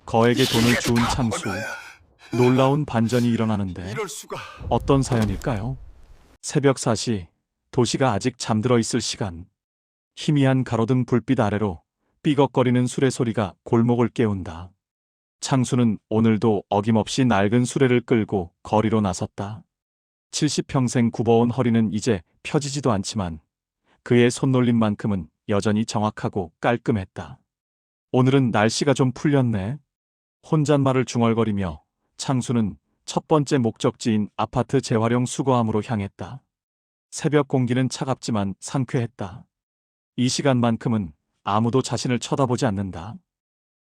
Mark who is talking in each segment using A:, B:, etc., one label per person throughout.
A: 거에게 돈을 주운 창수. 놀라운 반전이 일어나는데
B: 이럴 수가.
A: 어떤 사연일까요? 새벽 4시, 도시가 아직 잠들어 있을 시간. 희미한 가로등 불빛 아래로 삐걱거리는 수레 소리가 골목을 깨운다. 창수는 오늘도 어김없이 낡은 수레를 끌고 거리로 나섰다. 70평생 굽어온 허리는 이제 펴지지도 않지만 그의 손놀림만큼은 여전히 정확하고 깔끔했다. 오늘은 날씨가 좀 풀렸네. 혼잣말을 중얼거리며 창수는 첫 번째 목적지인 아파트 재활용 수거함으로 향했다. 새벽 공기는 차갑지만 상쾌했다. 이 시간만큼은 아무도 자신을 쳐다보지 않는다.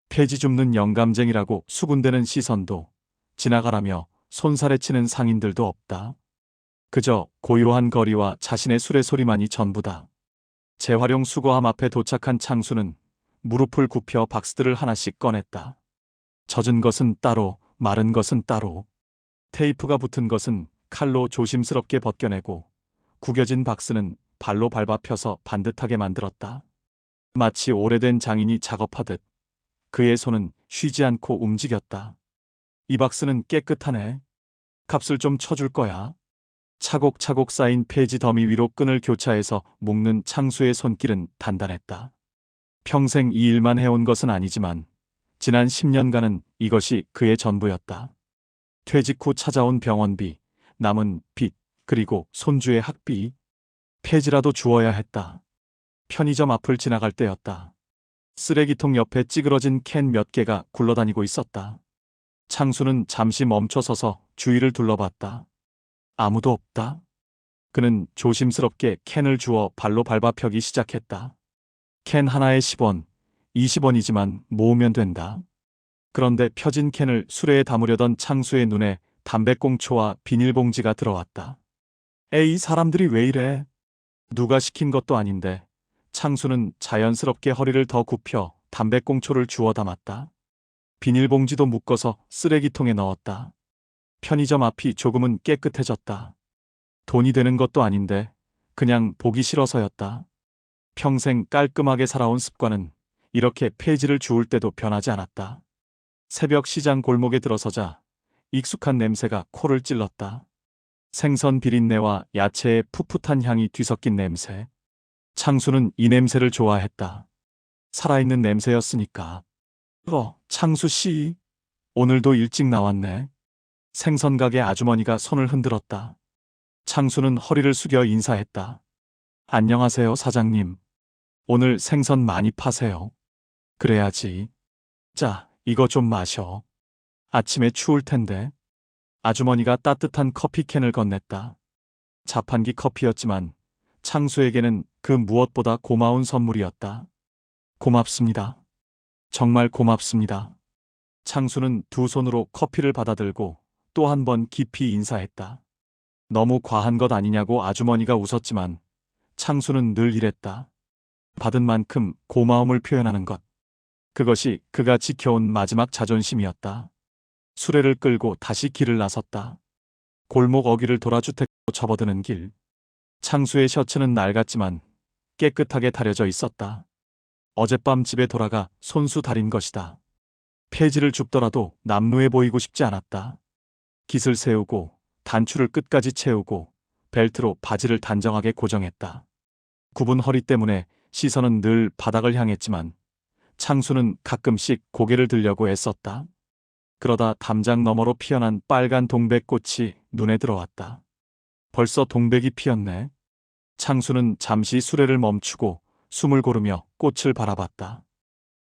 A: 폐지 줍는 영감쟁이라고 수군대는 시선도, 지나가라며 손살에 치는 상인들도 없다. 그저 고요한 거리와 자신의 수레 소리만이 전부다. 재활용 수거함 앞에 도착한 창수는 무릎을 굽혀 박스들을 하나씩 꺼냈다. 젖은 것은 따로, 마른 것은 따로. 테이프가 붙은 것은 칼로 조심스럽게 벗겨내고 구겨진 박스는 발로 밟아 펴서 반듯하게 만들었다. 마치 오래된 장인이 작업하듯 그의 손은 쉬지 않고 움직였다. 이 박스는 깨끗하네. 값을 좀 쳐줄 거야. 차곡차곡 쌓인 폐지 더미 위로 끈을 교차해서 묶는 창수의 손길은 단단했다. 평생 이 일만 해온 것은 아니지만 지난 10년간은 이것이 그의 전부였다. 퇴직 후 찾아온 병원비, 남은 빚, 그리고 손주의 학비. 폐지라도 주어야 했다. 편의점 앞을 지나갈 때였다. 쓰레기통 옆에 찌그러진 캔 몇 개가 굴러다니고 있었다. 창수는 잠시 멈춰서서 주위를 둘러봤다. 아무도 없다. 그는 조심스럽게 캔을 주워 발로 밟아 펴기 시작했다. 캔 하나에 10원, 20원이지만 모으면 된다. 그런데 펴진 캔을 수레에 담으려던 창수의 눈에 담배꽁초와 비닐봉지가 들어왔다. 에이, 사람들이 왜 이래? 누가 시킨 것도 아닌데. 창수는 자연스럽게 허리를 더 굽혀 담배꽁초를 주워 담았다. 비닐봉지도 묶어서 쓰레기통에 넣었다. 편의점 앞이 조금은 깨끗해졌다. 돈이 되는 것도 아닌데 그냥 보기 싫어서였다. 평생 깔끔하게 살아온 습관은 이렇게 폐지를 주울 때도 변하지 않았다. 새벽 시장 골목에 들어서자 익숙한 냄새가 코를 찔렀다. 생선 비린내와 야채의 풋풋한 향이 뒤섞인 냄새. 창수는 이 냄새를 좋아했다. 살아있는 냄새였으니까. 창수 씨. 오늘도 일찍 나왔네. 생선 가게 아주머니가 손을 흔들었다. 창수는 허리를 숙여 인사했다. 안녕하세요, 사장님. 오늘 생선 많이 파세요. 그래야지. 자, 이거 좀 마셔. 아침에 추울 텐데. 아주머니가 따뜻한 커피캔을 건넸다. 자판기 커피였지만 창수에게는 그 무엇보다 고마운 선물이었다. 고맙습니다. 정말 고맙습니다. 창수는 두 손으로 커피를 받아들고 또 한 번 깊이 인사했다. 너무 과한 것 아니냐고 아주머니가 웃었지만 창수는 늘 이랬다. 받은 만큼 고마움을 표현하는 것. 그것이 그가 지켜온 마지막 자존심이었다. 수레를 끌고 다시 길을 나섰다. 골목 어귀를 돌아 주택으로 접어드는 길. 창수의 셔츠는 낡았지만 깨끗하게 다려져 있었다. 어젯밤 집에 돌아가 손수 다린 것이다. 폐지를 줍더라도 남루해 보이고 싶지 않았다. 깃을 세우고 단추를 끝까지 채우고 벨트로 바지를 단정하게 고정했다. 굽은 허리 때문에 시선은 늘 바닥을 향했지만 창수는 가끔씩 고개를 들려고 애썼다. 그러다 담장 너머로 피어난 빨간 동백꽃이 눈에 들어왔다. 벌써 동백이 피었네. 창수는 잠시 수레를 멈추고 숨을 고르며 꽃을 바라봤다.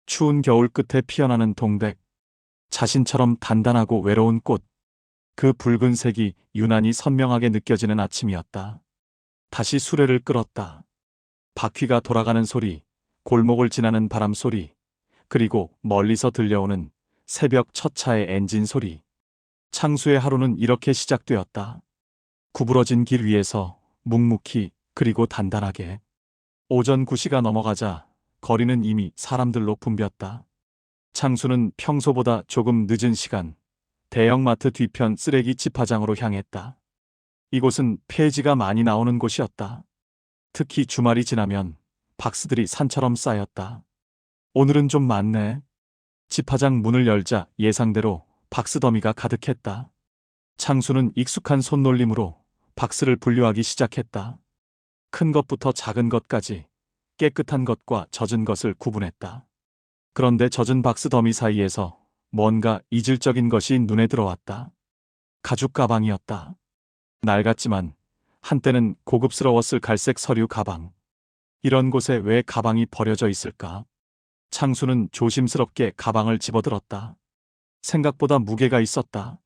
A: 추운 겨울 끝에 피어나는 동백. 자신처럼 단단하고 외로운 꽃. 그 붉은색이 유난히 선명하게 느껴지는 아침이었다. 다시 수레를 끌었다. 바퀴가 돌아가는 소리, 골목을 지나는 바람 소리, 그리고 멀리서 들려오는 새벽 첫 차의 엔진 소리. 창수의 하루는 이렇게 시작되었다. 구부러진 길 위에서 묵묵히 그리고 단단하게. 오전 9시가 넘어가자 거리는 이미 사람들로 붐볐다. 창수는 평소보다 조금 늦은 시간 대형마트 뒤편 쓰레기 집화장으로 향했다. 이곳은 폐지가 많이 나오는 곳이었다. 특히 주말이 지나면 박스들이 산처럼 쌓였다. 오늘은 좀 많네. 집화장 문을 열자 예상대로 박스 더미가 가득했다. 창수는 익숙한 손놀림으로 박스를 분류하기 시작했다. 큰 것부터 작은 것까지 깨끗한 것과 젖은 것을 구분했다. 그런데 젖은 박스 더미 사이에서 뭔가 이질적인 것이 눈에 들어왔다. 가죽 가방이었다. 낡았지만 한때는 고급스러웠을 갈색 서류 가방. 이런 곳에 왜 가방이 버려져 있을까? 창수는 조심스럽게 가방을 집어들었다. 생각보다 무게가 있었다.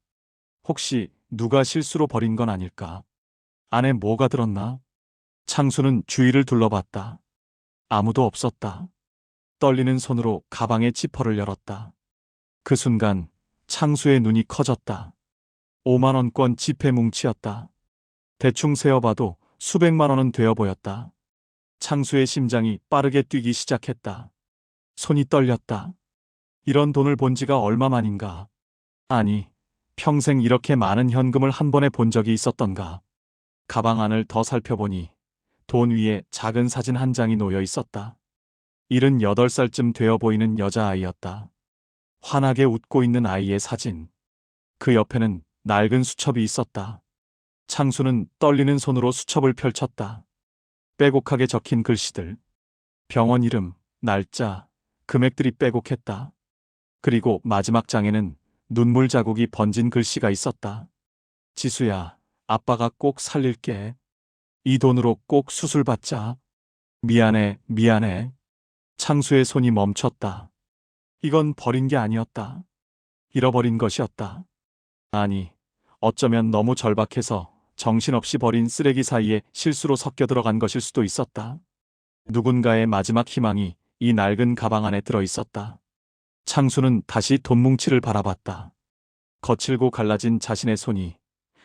A: 혹시 누가 실수로 버린 건 아닐까? 안에 뭐가 들었나? 창수는 주위를 둘러봤다. 아무도 없었다. 떨리는 손으로 가방의 지퍼를 열었다. 그 순간 창수의 눈이 커졌다. 5만 원권 지폐 뭉치였다. 대충 세어봐도 수백만 원은 되어 보였다. 창수의 심장이 빠르게 뛰기 시작했다. 손이 떨렸다. 이런 돈을 본 지가 얼마만인가? 아니, 평생 이렇게 많은 현금을 한 번에 본 적이 있었던가? 가방 안을 더 살펴보니 돈 위에 작은 사진 한 장이 놓여 있었다. 78살쯤 되어 보이는 여자아이였다. 환하게 웃고 있는 아이의 사진. 그 옆에는 낡은 수첩이 있었다. 창수는 떨리는 손으로 수첩을 펼쳤다. 빼곡하게 적힌 글씨들. 병원 이름, 날짜, 금액들이 빼곡했다. 그리고 마지막 장에는 눈물 자국이 번진 글씨가 있었다. 지수야, 아빠가 꼭 살릴게. 이 돈으로 꼭 수술 받자. 미안해, 미안해. 창수의 손이 멈췄다. 이건 버린 게 아니었다. 잃어버린 것이었다. 아니, 어쩌면 너무 절박해서 정신없이 버린 쓰레기 사이에 실수로 섞여 들어간 것일 수도 있었다. 누군가의 마지막 희망이 이 낡은 가방 안에 들어 있었다. 창수는 다시 돈뭉치를 바라봤다. 거칠고 갈라진 자신의 손이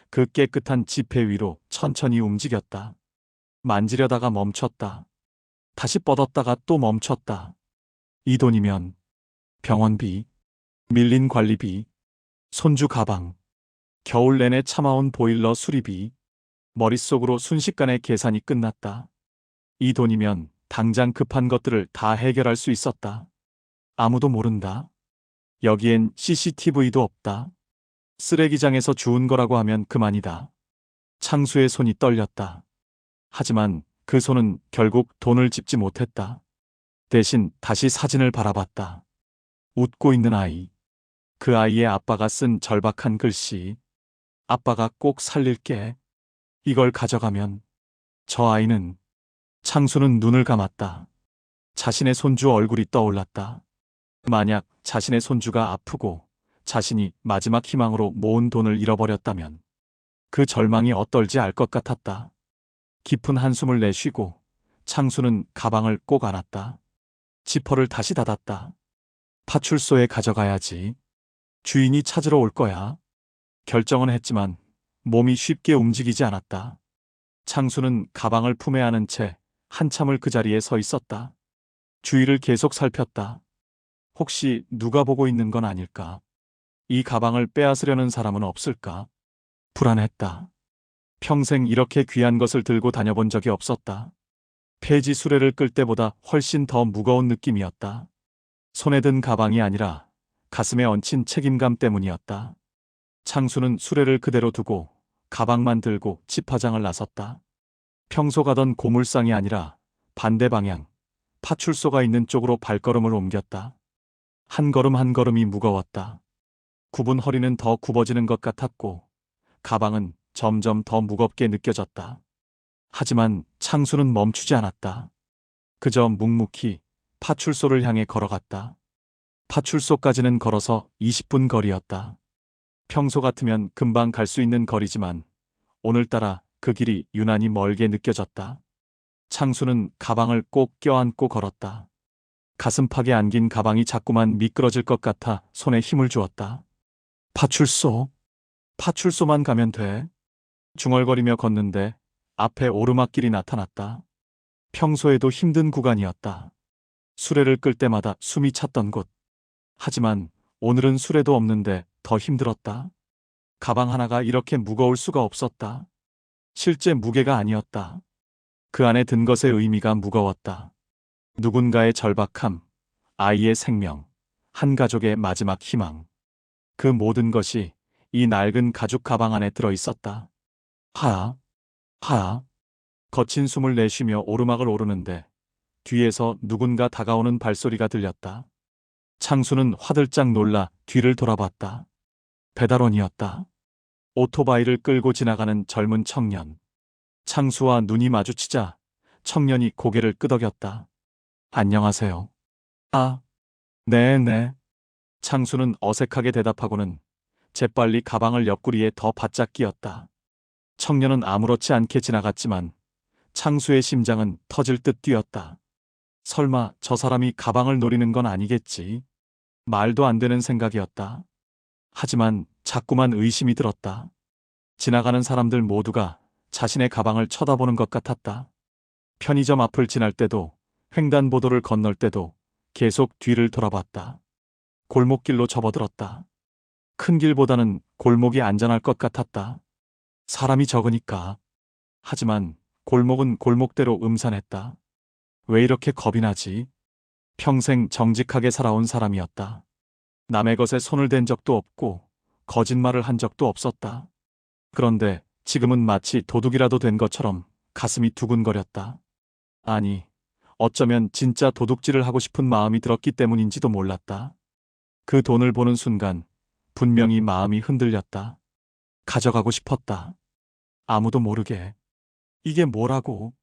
A: 그 깨끗한 지폐 위로 천천히 움직였다. 만지려다가 멈췄다. 다시 뻗었다가 또 멈췄다. 이 돈이면 병원비, 밀린 관리비, 손주 가방, 겨울 내내 참아온 보일러 수리비. 머릿속으로 순식간에 계산이 끝났다. 이 돈이면 당장 급한 것들을 다 해결할 수 있었다. 아무도 모른다. 여기엔 CCTV도 없다. 쓰레기장에서 주운 거라고 하면 그만이다. 창수의 손이 떨렸다. 하지만 그 손은 결국 돈을 집지 못했다. 대신 다시 사진을 바라봤다. 웃고 있는 아이. 그 아이의 아빠가 쓴 절박한 글씨. 아빠가 꼭 살릴게. 이걸 가져가면 저 아이는. 창수는 눈을 감았다. 자신의 손주 얼굴이 떠올랐다. 만약 자신의 손주가 아프고 자신이 마지막 희망으로 모은 돈을 잃어버렸다면 그 절망이 어떨지 알 것 같았다. 깊은 한숨을 내쉬고 창수는 가방을 꼭 안았다. 지퍼를 다시 닫았다. 파출소에 가져가야지. 주인이 찾으러 올 거야. 결정은 했지만 몸이 쉽게 움직이지 않았다. 창수는 가방을 품에 안은 채 한참을 그 자리에 서 있었다. 주위를 계속 살폈다. 혹시 누가 보고 있는 건 아닐까? 이 가방을 빼앗으려는 사람은 없을까? 불안했다. 평생 이렇게 귀한 것을 들고 다녀본 적이 없었다. 폐지 수레를 끌 때보다 훨씬 더 무거운 느낌이었다. 손에 든 가방이 아니라 가슴에 얹힌 책임감 때문이었다. 창수는 수레를 그대로 두고 가방만 들고 집화장을 나섰다. 평소 가던 고물상이 아니라 반대 방향, 파출소가 있는 쪽으로 발걸음을 옮겼다. 한 걸음 한 걸음이 무거웠다. 굽은 허리는 더 굽어지는 것 같았고 가방은 점점 더 무겁게 느껴졌다. 하지만 창수는 멈추지 않았다. 그저 묵묵히 파출소를 향해 걸어갔다. 파출소까지는 걸어서 20분 거리였다. 평소 같으면 금방 갈 수 있는 거리지만 오늘따라 그 길이 유난히 멀게 느껴졌다. 창수는 가방을 꼭 껴안고 걸었다. 가슴팍에 안긴 가방이 자꾸만 미끄러질 것 같아 손에 힘을 주었다. 파출소? 파출소만 가면 돼. 중얼거리며 걷는데 앞에 오르막길이 나타났다. 평소에도 힘든 구간이었다. 수레를 끌 때마다 숨이 찼던 곳. 하지만 오늘은 수레도 없는데 더 힘들었다. 가방 하나가 이렇게 무거울 수가 없었다. 실제 무게가 아니었다. 그 안에 든 것의 의미가 무거웠다. 누군가의 절박함, 아이의 생명, 한 가족의 마지막 희망. 그 모든 것이 이 낡은 가죽 가방 안에 들어 있었다. 하아, 하아. 거친 숨을 내쉬며 오르막을 오르는데 뒤에서 누군가 다가오는 발소리가 들렸다. 창수는 화들짝 놀라 뒤를 돌아봤다. 배달원이었다. 오토바이를 끌고 지나가는 젊은 청년. 창수와 눈이 마주치자 청년이 고개를 끄덕였다. 안녕하세요. 아, 네. 창수는 어색하게 대답하고는 재빨리 가방을 옆구리에 더 바짝 끼웠다. 청년은 아무렇지 않게 지나갔지만 창수의 심장은 터질 듯 뛰었다. 설마 저 사람이 가방을 노리는 건 아니겠지? 말도 안 되는 생각이었다. 하지만 자꾸만 의심이 들었다. 지나가는 사람들 모두가 자신의 가방을 쳐다보는 것 같았다. 편의점 앞을 지날 때도, 횡단보도를 건널 때도 계속 뒤를 돌아봤다. 골목길로 접어들었다. 큰 길보다는 골목이 안전할 것 같았다. 사람이 적으니까. 하지만 골목은 골목대로 음산했다. 왜 이렇게 겁이 나지? 평생 정직하게 살아온 사람이었다. 남의 것에 손을 댄 적도 없고 거짓말을 한 적도 없었다. 그런데 지금은 마치 도둑이라도 된 것처럼 가슴이 두근거렸다. 아니, 어쩌면 진짜 도둑질을 하고 싶은 마음이 들었기 때문인지도 몰랐다. 그 돈을 보는 순간 분명히 마음이 흔들렸다. 가져가고 싶었다. 아무도 모르게. 이게 뭐라고?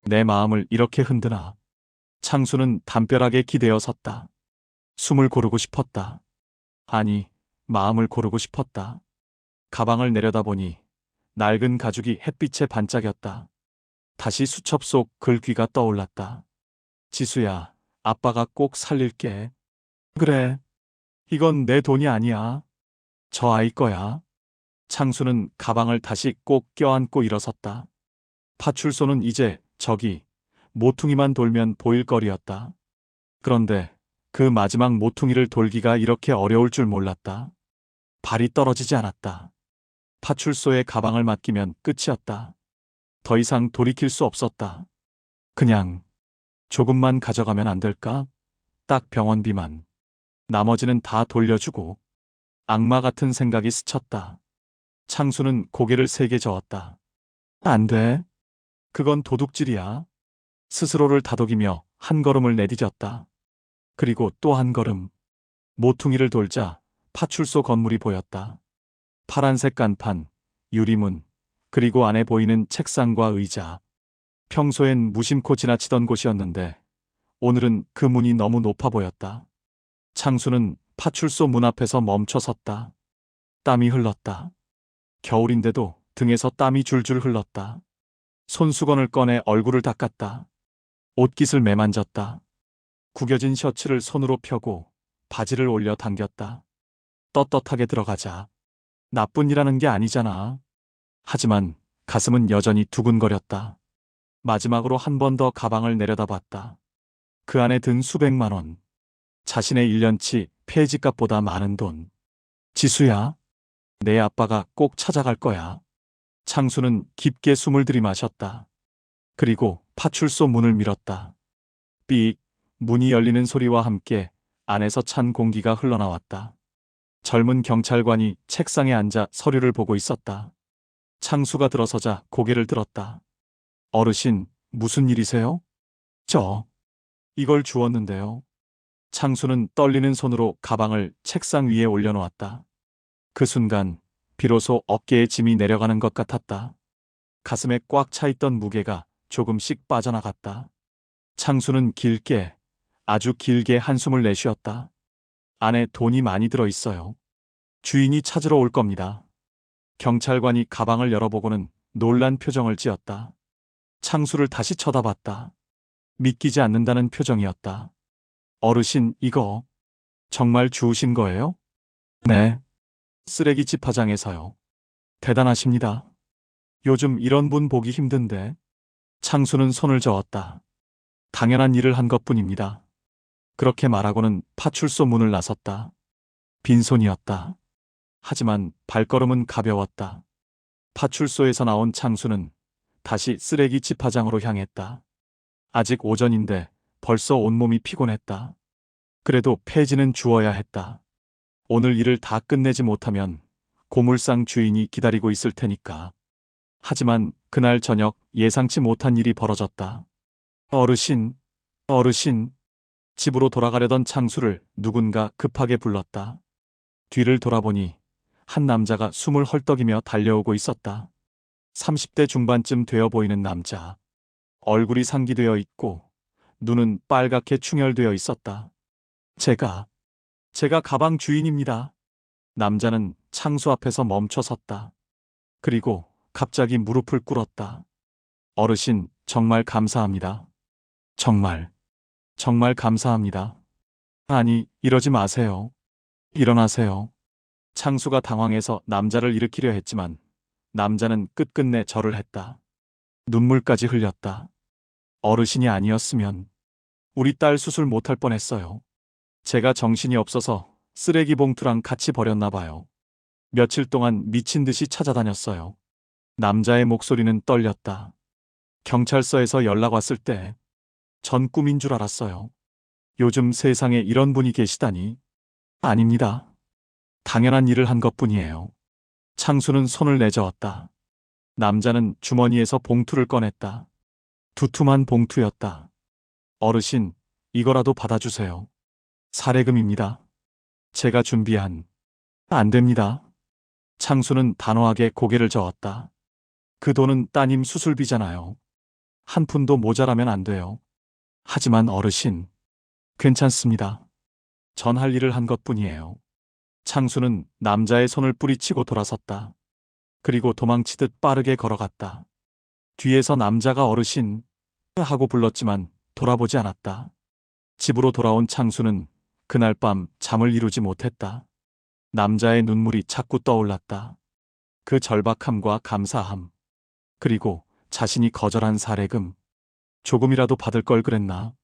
A: 내 마음을 이렇게 흔드나. 창수는 담벼락에 기대어 섰다. 숨을 고르고 싶었다. 아니, 마음을 고르고 싶었다. 가방을 내려다보니 낡은 가죽이 햇빛에 반짝였다. 다시 수첩 속 글귀가 떠올랐다. 지수야, 아빠가 꼭 살릴게. 그래, 이건 내 돈이 아니야. 저 아이 거야. 창수는 가방을 다시 꼭 껴안고 일어섰다. 파출소는 이제 저기 모퉁이만 돌면 보일 거리였다. 그런데 그 마지막 모퉁이를 돌기가 이렇게 어려울 줄 몰랐다. 발이 떨어지지 않았다. 파출소에 가방을 맡기면 끝이었다. 더 이상 돌이킬 수 없었다. 그냥 조금만 가져가면 안 될까? 딱 병원비만. 나머지는 다 돌려주고. 악마 같은 생각이 스쳤다. 창수는 고개를 세게 저었다. 안 돼. 그건 도둑질이야. 스스로를 다독이며 한 걸음을 내디뎠다. 그리고 또 한 걸음. 모퉁이를 돌자 파출소 건물이 보였다. 파란색 간판, 유리문, 그리고 안에 보이는 책상과 의자. 평소엔 무심코 지나치던 곳이었는데 오늘은 그 문이 너무 높아 보였다. 창수는 파출소 문 앞에서 멈춰 섰다. 땀이 흘렀다. 겨울인데도 등에서 땀이 줄줄 흘렀다. 손수건을 꺼내 얼굴을 닦았다. 옷깃을 매만졌다. 구겨진 셔츠를 손으로 펴고 바지를 올려 당겼다. 떳떳하게 들어가자. 나쁜 일 하는 게 아니잖아. 하지만 가슴은 여전히 두근거렸다. 마지막으로 한 번 더 가방을 내려다봤다. 그 안에 든 수백만 원. 자신의 1년치 폐지값보다 많은 돈. 지수야, 내 아빠가 꼭 찾아갈 거야. 창수는 깊게 숨을 들이마셨다. 그리고 파출소 문을 밀었다. 삑, 문이 열리는 소리와 함께 안에서 찬 공기가 흘러나왔다. 젊은 경찰관이 책상에 앉아 서류를 보고 있었다. 창수가 들어서자 고개를 들었다. 어르신, 무슨 일이세요? 이걸 주웠는데요. 창수는 떨리는 손으로 가방을 책상 위에 올려놓았다. 그 순간 비로소 어깨에 짐이 내려가는 것 같았다. 가슴에 꽉 차있던 무게가 조금씩 빠져나갔다. 창수는 길게, 아주 길게 한숨을 내쉬었다. 안에 돈이 많이 들어있어요. 주인이 찾으러 올 겁니다. 경찰관이 가방을 열어보고는 놀란 표정을 지었다. 창수를 다시 쳐다봤다. 믿기지 않는다는 표정이었다. 어르신, 이거 정말 주우신 거예요? 네. 쓰레기집 화장에서요. 대단하십니다. 요즘 이런 분 보기 힘든데. 창수는 손을 저었다. 당연한 일을 한 것뿐입니다. 그렇게 말하고는 파출소 문을 나섰다. 빈손이었다. 하지만 발걸음은 가벼웠다. 파출소에서 나온 창수는 다시 쓰레기 집화장으로 향했다. 아직 오전인데 벌써 온몸이 피곤했다. 그래도 폐지는 주어야 했다. 오늘 일을 다 끝내지 못하면 고물상 주인이 기다리고 있을 테니까. 하지만 그날 저녁 예상치 못한 일이 벌어졌다. 어르신, 어르신. 집으로 돌아가려던 창수를 누군가 급하게 불렀다. 뒤를 돌아보니 한 남자가 숨을 헐떡이며 달려오고 있었다. 30대 중반쯤 되어 보이는 남자. 얼굴이 상기되어 있고 눈은 빨갛게 충혈되어 있었다. 제가 가방 주인입니다. 남자는 창수 앞에서 멈춰 섰다. 그리고 갑자기 무릎을 꿇었다. 어르신, 정말 감사합니다. 정말 감사합니다. 아니, 이러지 마세요. 일어나세요. 창수가 당황해서 남자를 일으키려 했지만 남자는 끝끝내 절을 했다. 눈물까지 흘렸다. 어르신이 아니었으면 우리 딸 수술 못할 뻔했어요. 제가 정신이 없어서 쓰레기 봉투랑 같이 버렸나 봐요. 며칠 동안 미친 듯이 찾아다녔어요. 남자의 목소리는 떨렸다. 경찰서에서 연락 왔을 때 전 꿈인 줄 알았어요. 요즘 세상에 이런 분이 계시다니. 아닙니다. 당연한 일을 한 것뿐이에요. 창수는 손을 내저었다. 남자는 주머니에서 봉투를 꺼냈다. 두툼한 봉투였다. 어르신, 이거라도 받아주세요. 사례금입니다. 제가 준비한. 안 됩니다. 창수는 단호하게 고개를 저었다. 그 돈은 따님 수술비잖아요. 한 푼도 모자라면 안 돼요. 하지만 어르신, 괜찮습니다. 전 할 일을 한 것뿐이에요. 창수는 남자의 손을 뿌리치고 돌아섰다. 그리고 도망치듯 빠르게 걸어갔다. 뒤에서 남자가 어르신 하고 불렀지만 돌아보지 않았다. 집으로 돌아온 창수는 그날 밤 잠을 이루지 못했다. 남자의 눈물이 자꾸 떠올랐다. 그 절박함과 감사함. 그리고 자신이 거절한 사례금. 조금이라도 받을 걸 그랬나?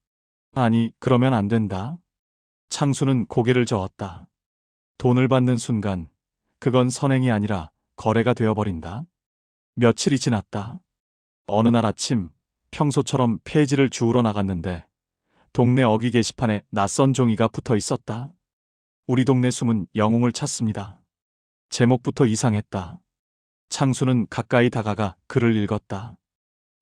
A: 아니, 그러면 안 된다. 창수는 고개를 저었다. 돈을 받는 순간 그건 선행이 아니라 거래가 되어버린다. 며칠이 지났다. 어느 날 아침 평소처럼 폐지를 주우러 나갔는데 동네 어귀 게시판에 낯선 종이가 붙어 있었다. 우리 동네 숨은 영웅을 찾습니다. 제목부터 이상했다. 창수는 가까이 다가가 글을 읽었다.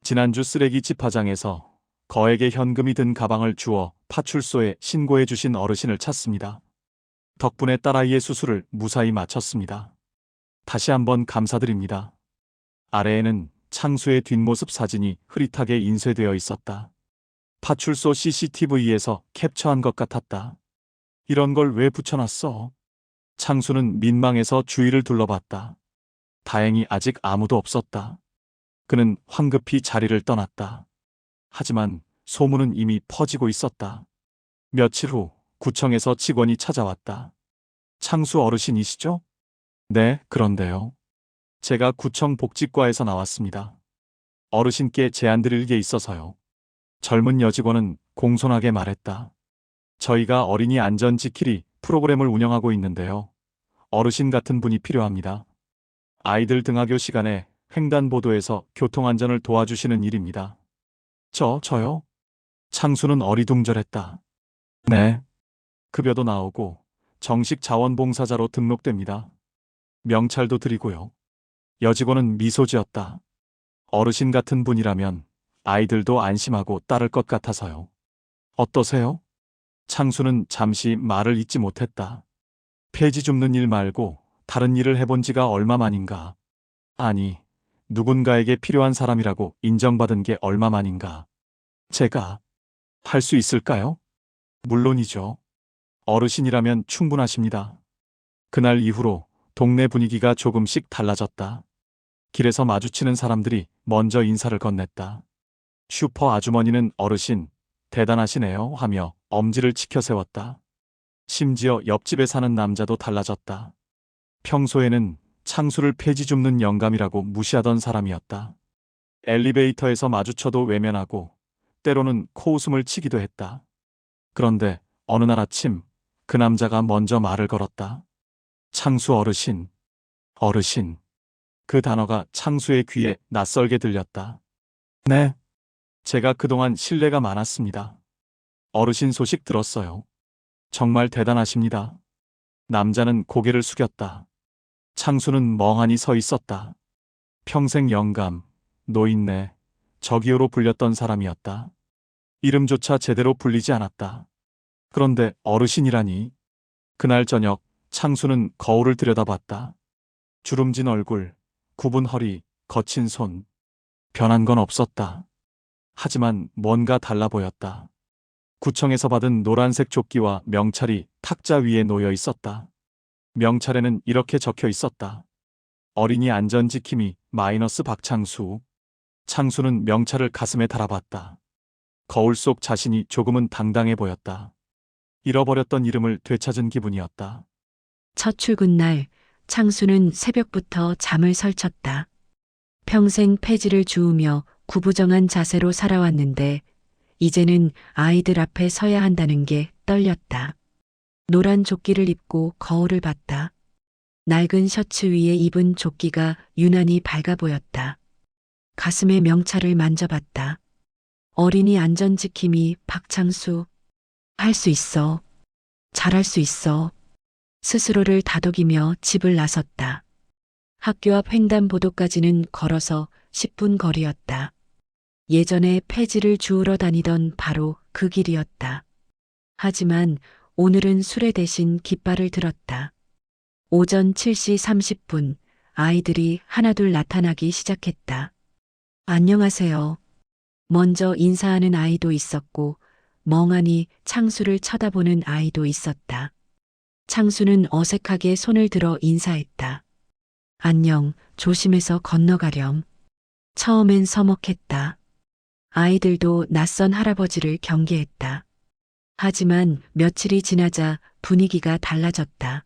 A: 지난주 쓰레기 집화장에서 거액의 현금이 든 가방을 주워 파출소에 신고해 주신 어르신을 찾습니다. 덕분에 딸아이의 수술을 무사히 마쳤습니다. 다시 한번 감사드립니다. 아래에는 창수의 뒷모습 사진이 흐릿하게 인쇄되어 있었다. 파출소 CCTV에서 캡처한 것 같았다. 이런 걸 왜 붙여놨어? 창수는 민망해서 주위를 둘러봤다. 다행히 아직 아무도 없었다. 그는 황급히 자리를 떠났다. 하지만 소문은 이미 퍼지고 있었다. 며칠 후 구청에서 직원이 찾아왔다. 창수 어르신이시죠? 네, 그런데요. 제가 구청 복지과에서 나왔습니다. 어르신께 제안 드릴 게 있어서요. 젊은 여직원은 공손하게 말했다. 저희가 어린이 안전 지키리 프로그램을 운영하고 있는데요. 어르신 같은 분이 필요합니다. 아이들 등하교 시간에 횡단보도에서 교통안전을 도와주시는 일입니다. 저요? 창수는 어리둥절했다. 네. 급여도 나오고 정식 자원봉사자로 등록됩니다. 명찰도 드리고요. 여직원은 미소 지었다. 어르신 같은 분이라면 아이들도 안심하고 따를 것 같아서요. 어떠세요? 창수는 잠시 말을 잇지 못했다. 폐지 줍는 일 말고 다른 일을 해본 지가 얼마만인가. 아니, 누군가에게 필요한 사람이라고 인정받은 게 얼마만인가. 제가 할 수 있을까요? 물론이죠. 어르신이라면 충분하십니다. 그날 이후로 동네 분위기가 조금씩 달라졌다. 길에서 마주치는 사람들이 먼저 인사를 건넸다. 슈퍼 아주머니는 어르신, 대단하시네요 하며 엄지를 치켜 세웠다. 심지어 옆집에 사는 남자도 달라졌다. 평소에는 창수를 폐지 줍는 영감이라고 무시하던 사람이었다. 엘리베이터에서 마주쳐도 외면하고 때로는 코웃음을 치기도 했다. 그런데 어느 날 아침 그 남자가 먼저 말을 걸었다. 창수 어르신, 어르신. 그 단어가 창수의 귀에 낯설게 들렸다. 네. 제가 그동안 신뢰가 많았습니다. 어르신 소식 들었어요. 정말 대단하십니다. 남자는 고개를 숙였다. 창수는 멍하니 서 있었다. 평생 영감, 노인네, 저기요로 불렸던 사람이었다. 이름조차 제대로 불리지 않았다. 그런데 어르신이라니. 그날 저녁 창수는 거울을 들여다봤다. 주름진 얼굴, 굽은 허리, 거친 손. 변한 건 없었다. 하지만 뭔가 달라 보였다. 구청에서 받은 노란색 조끼와 명찰이 탁자 위에 놓여 있었다. 명찰에는 이렇게 적혀 있었다. 어린이 안전지킴이 마이너스 박창수. 창수는 명찰을 가슴에 달아봤다. 거울 속 자신이 조금은 당당해 보였다. 잃어버렸던 이름을 되찾은 기분이었다.
B: 첫 출근 날 창수는 새벽부터 잠을 설쳤다. 평생 폐지를 주우며 구부정한 자세로 살아왔는데 이제는 아이들 앞에 서야 한다는 게 떨렸다. 노란 조끼를 입고 거울을 봤다. 낡은 셔츠 위에 입은 조끼가 유난히 밝아 보였다. 가슴에 명찰을 만져봤다. 어린이 안전지킴이 박창수. 할 수 있어. 잘할 수 있어. 스스로를 다독이며 집을 나섰다. 학교 앞 횡단보도까지는 걸어서 10분 거리였다. 예전에 폐지를 주우러 다니던 바로 그 길이었다. 하지만 오늘은 수레 대신 깃발을 들었다. 오전 7시 30분 아이들이 하나둘 나타나기 시작했다. 안녕하세요. 먼저 인사하는 아이도 있었고 멍하니 창수를 쳐다보는 아이도 있었다. 창수는 어색하게 손을 들어 인사했다. 안녕, 조심해서 건너가렴. 처음엔 서먹했다. 아이들도 낯선 할아버지를 경계했다. 하지만 며칠이 지나자 분위기가 달라졌다.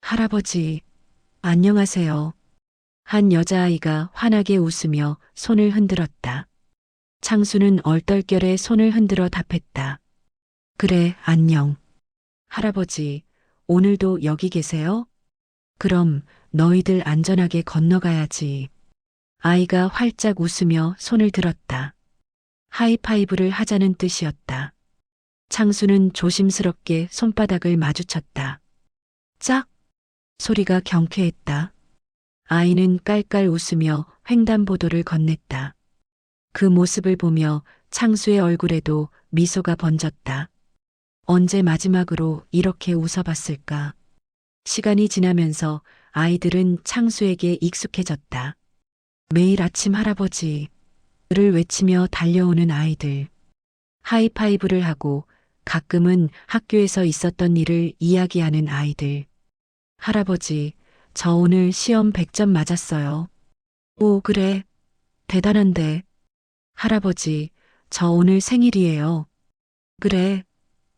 B: 할아버지, 안녕하세요. 한 여자아이가 환하게 웃으며 손을 흔들었다. 창수는 얼떨결에 손을 흔들어 답했다. 그래, 안녕. 할아버지, 오늘도 여기 계세요? 그럼 너희들 안전하게 건너가야지. 아이가 활짝 웃으며 손을 들었다. 하이파이브를 하자는 뜻이었다. 창수는 조심스럽게 손바닥을 마주쳤다. 짝! 소리가 경쾌했다. 아이는 깔깔 웃으며 횡단보도를 건넸다. 그 모습을 보며 창수의 얼굴에도 미소가 번졌다. 언제 마지막으로 이렇게 웃어봤을까? 시간이 지나면서 아이들은 창수에게 익숙해졌다. 매일 아침 할아버지를 외치며 달려오는 아이들. 하이파이브를 하고 가끔은 학교에서 있었던 일을 이야기하는 아이들. 할아버지, 저 오늘 시험 100점 맞았어요. 오, 그래. 대단한데. 할아버지, 저 오늘 생일이에요. 그래.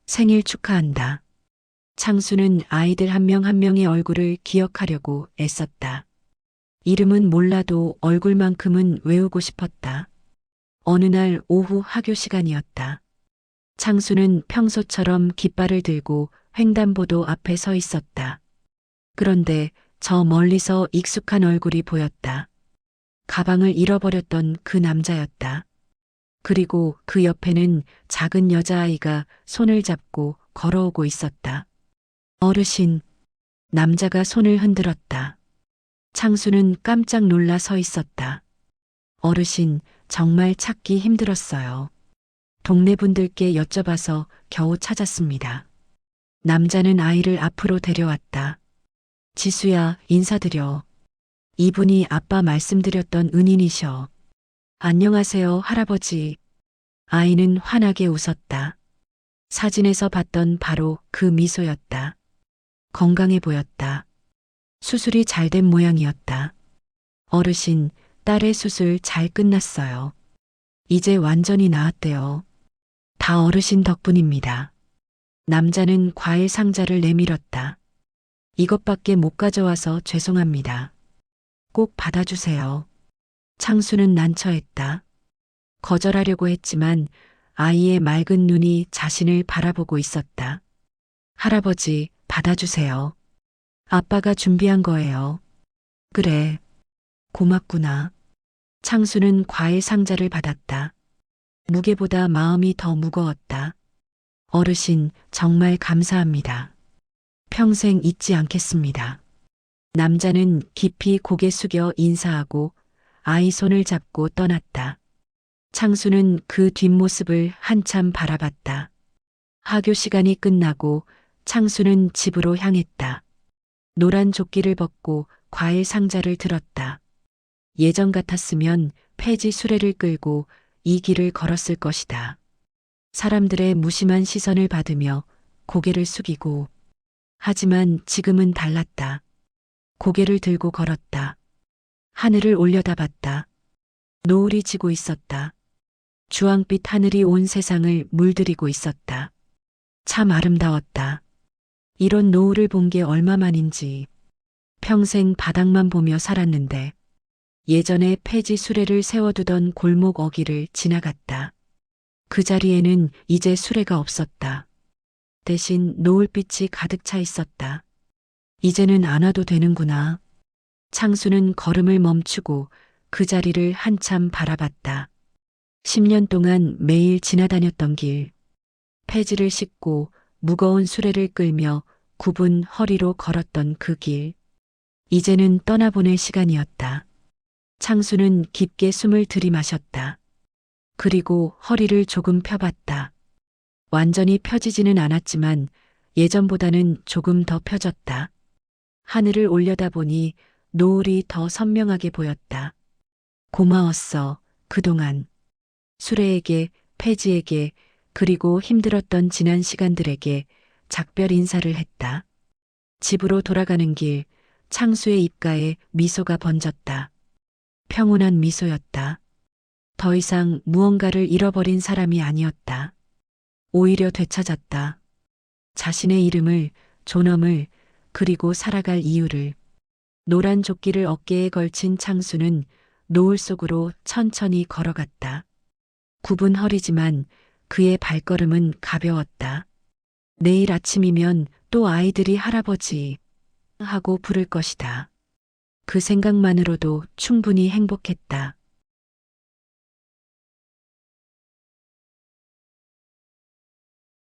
B: 생일 축하한다. 창수는 아이들 한 명 한 명의 얼굴을 기억하려고 애썼다. 이름은 몰라도 얼굴만큼은 외우고 싶었다. 어느 날 오후 학교 시간이었다. 창수는 평소처럼 깃발을 들고 횡단보도 앞에 서 있었다. 그런데 저 멀리서 익숙한 얼굴이 보였다. 가방을 잃어버렸던 그 남자였다. 그리고 그 옆에는 작은 여자아이가 손을 잡고 걸어오고 있었다. 어르신, 남자가 손을 흔들었다. 창수는 깜짝 놀라 서 있었다. 어르신, 정말 찾기 힘들었어요. 동네 분들께 여쭤봐서 겨우 찾았습니다. 남자는 아이를 앞으로 데려왔다. 지수야, 인사드려. 이분이 아빠 말씀드렸던 은인이셔. 안녕하세요, 할아버지. 아이는 환하게 웃었다. 사진에서 봤던 바로 그 미소였다. 건강해 보였다. 수술이 잘 된 모양이었다. 어르신, 딸의 수술 잘 끝났어요. 이제 완전히 나았대요. 다 어르신 덕분입니다. 남자는 과일 상자를 내밀었다. 이것밖에 못 가져와서 죄송합니다. 꼭 받아주세요. 창수는 난처했다. 거절하려고 했지만 아이의 맑은 눈이 자신을 바라보고 있었다. 할아버지, 받아주세요. 아빠가 준비한 거예요. 그래. 고맙구나. 창수는 과일 상자를 받았다. 무게보다 마음이 더 무거웠다. 어르신, 정말 감사합니다. 평생 잊지 않겠습니다. 남자는 깊이 고개 숙여 인사하고 아이 손을 잡고 떠났다. 창수는 그 뒷모습을 한참 바라봤다. 하교 시간이 끝나고 창수는 집으로 향했다. 노란 조끼를 벗고 과일 상자를 들었다. 예전 같았으면 폐지 수레를 끌고 이 길을 걸었을 것이다. 사람들의 무심한 시선을 받으며 고개를 숙이고, 하지만 지금은 달랐다. 고개를 들고 걸었다. 하늘을 올려다봤다. 노을이 지고 있었다. 주황빛 하늘이 온 세상을 물들이고 있었다. 참 아름다웠다. 이런 노을을 본 게 얼마만인지. 평생 바닥만 보며 살았는데 예전에 폐지 수레를 세워두던 골목 어귀를 지나갔다. 그 자리에는 이제 수레가 없었다. 대신 노을빛이 가득 차 있었다. 이제는 안 와도 되는구나. 창수는 걸음을 멈추고 그 자리를 한참 바라봤다. 10년 동안 매일 지나다녔던 길. 폐지를 싣고 무거운 수레를 끌며 굽은 허리로 걸었던 그 길. 이제는 떠나보낼 시간이었다. 창수는 깊게 숨을 들이마셨다. 그리고 허리를 조금 펴봤다. 완전히 펴지지는 않았지만 예전보다는 조금 더 펴졌다. 하늘을 올려다보니 노을이 더 선명하게 보였다. 고마웠어, 그동안. 수레에게, 폐지에게, 그리고 힘들었던 지난 시간들에게 작별 인사를 했다. 집으로 돌아가는 길, 창수의 입가에 미소가 번졌다. 평온한 미소였다. 더 이상 무언가를 잃어버린 사람이 아니었다. 오히려 되찾았다. 자신의 이름을, 존엄을, 그리고 살아갈 이유를. 노란 조끼를 어깨에 걸친 창수는 노을 속으로 천천히 걸어갔다. 굽은 허리지만 그의 발걸음은 가벼웠다. 내일 아침이면 또 아이들이 할아버지 하고 부를 것이다. 그 생각만으로도 충분히 행복했다.